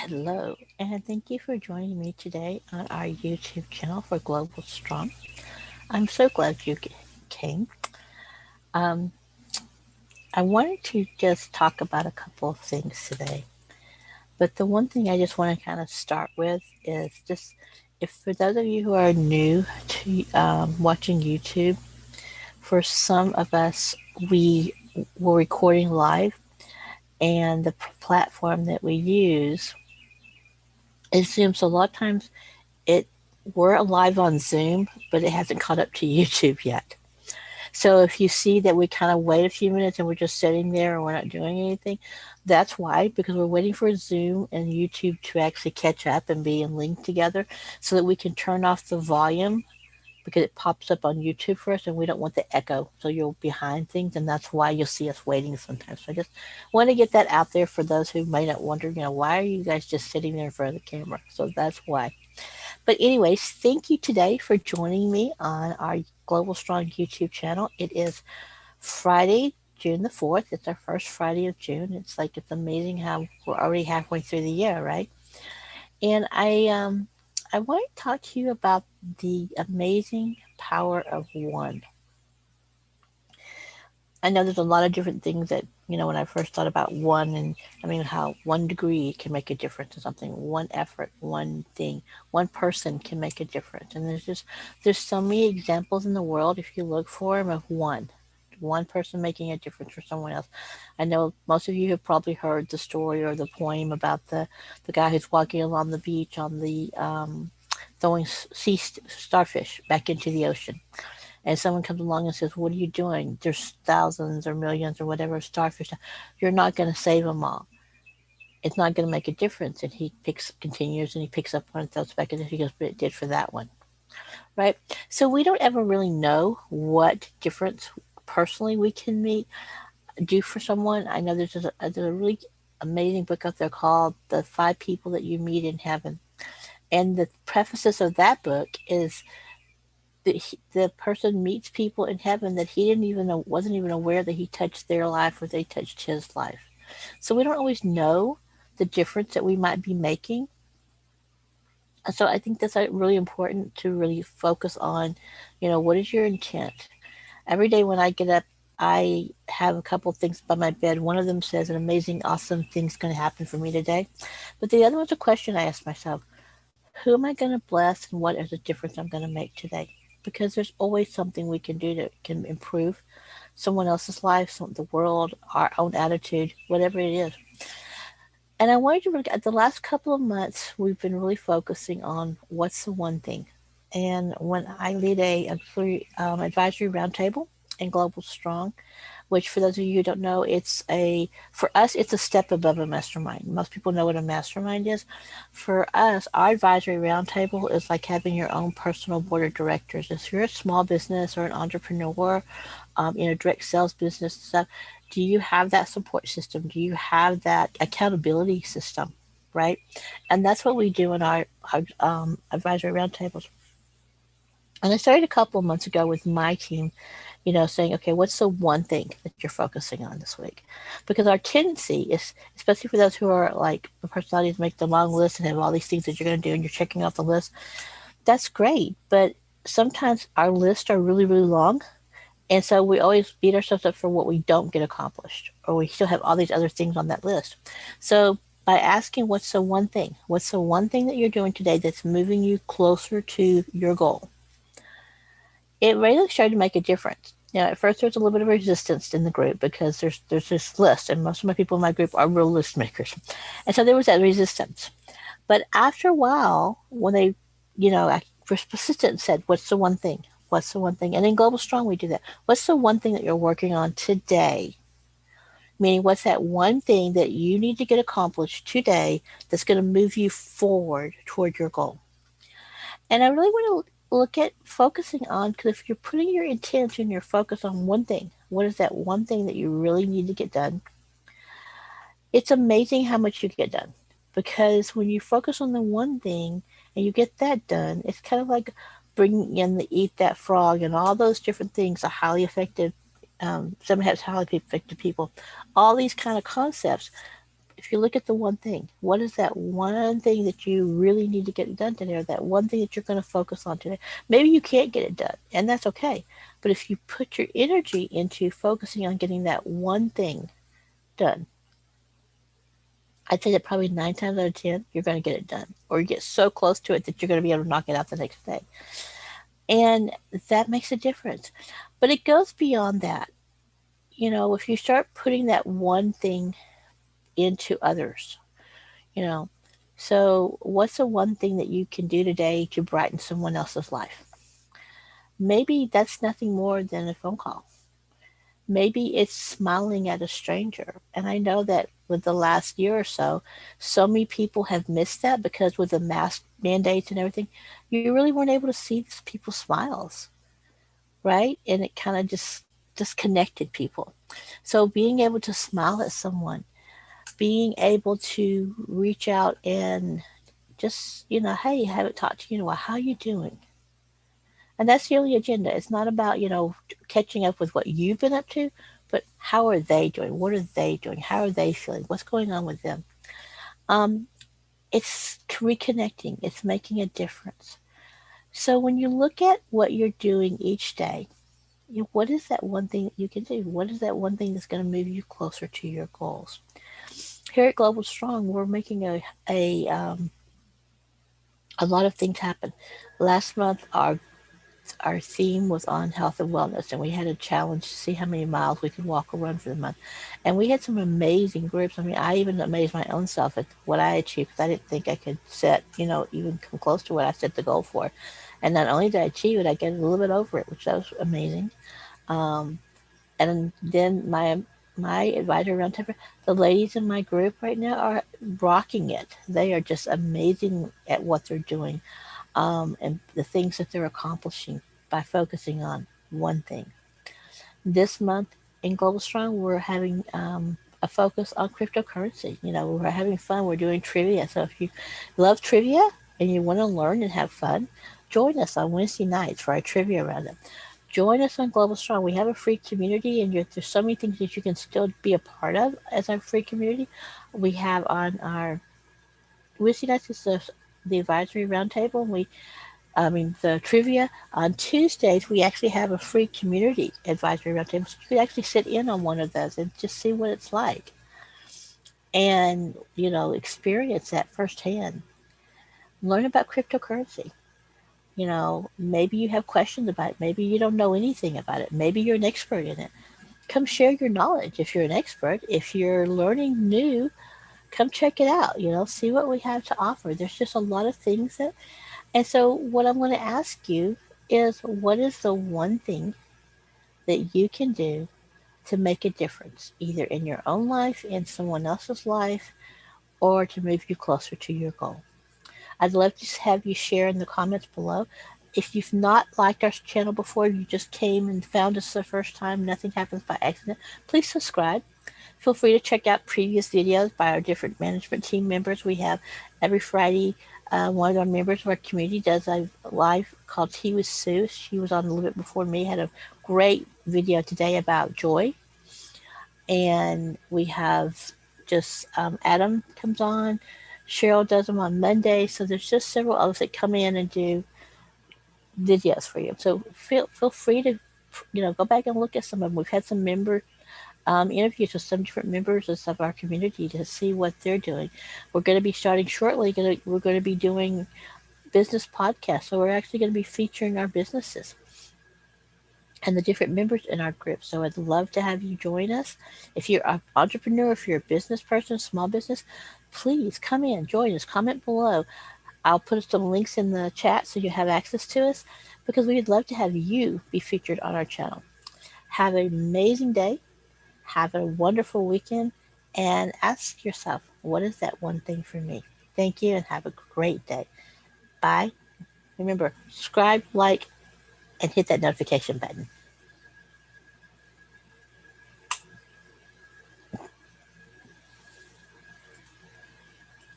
Hello, and thank you for joining me today on our YouTube channel for Global Strong. I'm so glad you came. Um, I wanted to just talk about a couple of things today, but the one thing I just want to kind of start with is just if for those of you who are new to watching YouTube, for some of us, we were recording live, and the platform that we use is Zoom. So a lot of times it we're live on Zoom, but it hasn't caught up to YouTube yet. So if you see that we kind of wait a few minutes and we're just sitting there and we're not doing anything, that's why, because we're waiting for Zoom and YouTube to actually catch up and be in link together so that we can turn off the volume because it pops up on YouTube first and we don't want the echo. So you're behind things and that's why you'll see us waiting sometimes. So I just want to get that out there for those who may not wonder, why are you guys just sitting there in front of the camera? So that's why. But anyways, thank you today for joining me on our Global Strong YouTube channel. It is Friday, June the 4th. It's our first Friday of June. It's amazing how we're already halfway through the year, right? And I want to talk to you about the amazing power of one. I know there's a lot of different things that, when I first thought about one, and I mean, how 1 degree can make a difference in something, one effort, one thing, one person can make a difference. And there's so many examples in the world, if you look for them, of one person making a difference for someone else. I know most of you have probably heard the story or the poem about the guy who's walking along the beach on the throwing sea starfish back into the ocean, and someone comes along and says, "What are you doing? There's thousands or millions or whatever starfish. You're not going to save them all. It's not going to make a difference." And continues, and he picks up one and throws it back, and he goes, "But it did for that one." Right? So we don't ever really know what difference personally we can do for someone. I know there's a really amazing book out there called "The Five People That You Meet in Heaven," and the prefaces of that book is the person meets people in heaven that he didn't even know, wasn't even aware that he touched their life or they touched his life. So we don't always know the difference that we might be making. So I think that's really important to really focus on, what is your intent? Every day when I get up, I have a couple things by my bed. One of them says an amazing, awesome thing's going to happen for me today. But the other one's a question I ask myself: who am I going to bless and what is the difference I'm going to make today? Because there's always something we can do that can improve someone else's life, the world, our own attitude, whatever it is. And I wanted to look at the last couple of months, we've been really focusing on what's the one thing. And when I lead a advisory roundtable in Global Strong, which for those of you who don't know, for us, it's a step above a mastermind. Most people know what a mastermind is. For us, our advisory roundtable is like having your own personal board of directors. If you're a small business or an entrepreneur, in a direct sales business and stuff, do you have that support system? Do you have that accountability system? Right? And that's what we do in our advisory roundtables. And I started a couple of months ago with my team, saying, okay, what's the one thing that you're focusing on this week? Because our tendency is, especially for those who are like the personalities, make the long list and have all these things that you're going to do and you're checking off the list. That's great. But sometimes our lists are really, really long. And so we always beat ourselves up for what we don't get accomplished, or we still have all these other things on that list. So by asking, what's the one thing? What's the one thing that you're doing today that's moving you closer to your goal? It really started to make a difference. At first there was a little bit of resistance in the group because there's this list, and most of my people in my group are real list makers, and so there was that resistance. But after a while, when they, persistent said, "What's the one thing? What's the one thing?" And in Global Strong, we do that. What's the one thing that you're working on today? Meaning, what's that one thing that you need to get accomplished today that's going to move you forward toward your goal? And I really want to look at focusing on, because if you're putting your intention, your focus on one thing, what is that one thing that you really need to get done? It's amazing how much you get done. Because when you focus on the one thing and you get that done, it's kind of like bringing in the eat that frog and all those different things, are highly effective. Some has highly effective people. All these kind of concepts. if you look at the one thing, what is that one thing that you really need to get done today, or that one thing that you're going to focus on today? Maybe you can't get it done, and that's okay. But if you put your energy into focusing on getting that one thing done, I'd say that probably 9 times out of 10, you're going to get it done, or you get so close to it that you're going to be able to knock it out the next day. And that makes a difference. But it goes beyond that. If you start putting that one thing into others, you know, so what's the one thing that you can do today to brighten someone else's life? Maybe that's nothing more than a phone call. Maybe it's smiling at a stranger. And I know that with the last year or so, so many people have missed that because with the mask mandates and everything, you really weren't able to see these people's smiles, right? And it kind of just disconnected people. So being able to smile at someone, being able to reach out and just, hey, I haven't talked to you in a while. How you doing? And that's the only agenda. It's not about, catching up with what you've been up to, but how are they doing? What are they doing? How are they feeling? What's going on with them? Um, it's reconnecting. It's making a difference. So when you look at what you're doing each day, what is that one thing that you can do? What is that one thing that's going to move you closer to your goals? Here at Global Strong, we're making a lot of things happen. Last month, our theme was on health and wellness, and we had a challenge to see how many miles we could walk or run for the month. And we had some amazing groups. I mean, I even amazed my own self at what I achieved because I didn't think I could set, even come close to what I set the goal for. And not only did I achieve it, I get a little bit over it, which was amazing. Um, and then my advisor roundtable, the ladies in my group right now are rocking it. They are just amazing at what they're doing, and the things that they're accomplishing by focusing on one thing. This month in Global Strong, we're having a focus on cryptocurrency. We're having fun. We're doing trivia. So if you love trivia and you want to learn and have fun, join us on Wednesday nights for our trivia roundup. Join us on Global Strong. We have a free community, and there's so many things that you can still be a part of as our free community. We have on our Wednesday nights is the advisory roundtable. The trivia. On Tuesdays, we actually have a free community advisory roundtable. So you could actually sit in on one of those and just see what it's like and, experience that firsthand. Learn about cryptocurrency. Maybe you have questions about it. Maybe you don't know anything about it. Maybe you're an expert in it. Come share your knowledge if you're an expert. If you're learning new, come check it out. See what we have to offer. There's just a lot of things that. And so, what I'm going to ask you is, what is the one thing that you can do to make a difference, either in your own life, in someone else's life, or to move you closer to your goal? I'd love to have you share in the comments below. If you've not liked our channel before, you just came and found us the first time, nothing happens by accident, please subscribe. Feel free to check out previous videos by our different management team members. We have every Friday, one of our members of our community does a live called Tea with Sue. She was on a little bit before me, had a great video today about joy. And we have just Adam comes on, Cheryl does them on Monday. So there's just several others that come in and do videos for you. So feel free to go back and look at some of them. We've had some member interviews with some different members of our community to see what they're doing. We're going to be starting shortly. We're going to be doing business podcasts. So we're actually going to be featuring our businesses and the different members in our group. So I'd love to have you join us. If you're an entrepreneur, if you're a business person, small business, please come in, join us, comment below. I'll put some links in the chat so you have access to us because we'd love to have you be featured on our channel. Have an amazing day. Have a wonderful weekend and ask yourself, what is that one thing for me? Thank you and have a great day. Bye. Remember, subscribe, like, and hit that notification button.